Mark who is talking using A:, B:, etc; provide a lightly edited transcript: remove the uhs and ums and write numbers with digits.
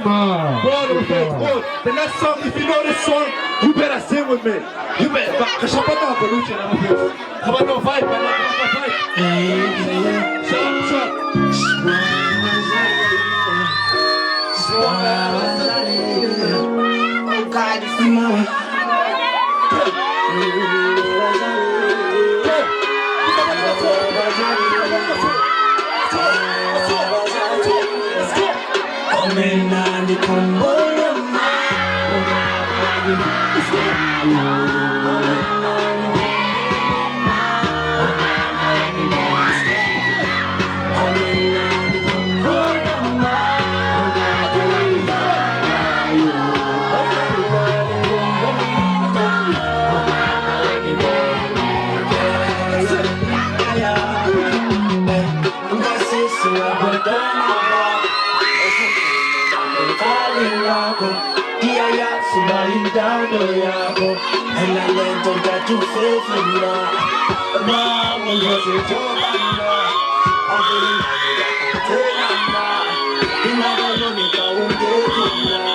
A: The next song, if you know this song, you better sing with me. You better. Come on, vibe, man.
B: And I learned that you feel for me. Mama, was it your mama? I believe I can tell you now. You never know me, I won't get you now.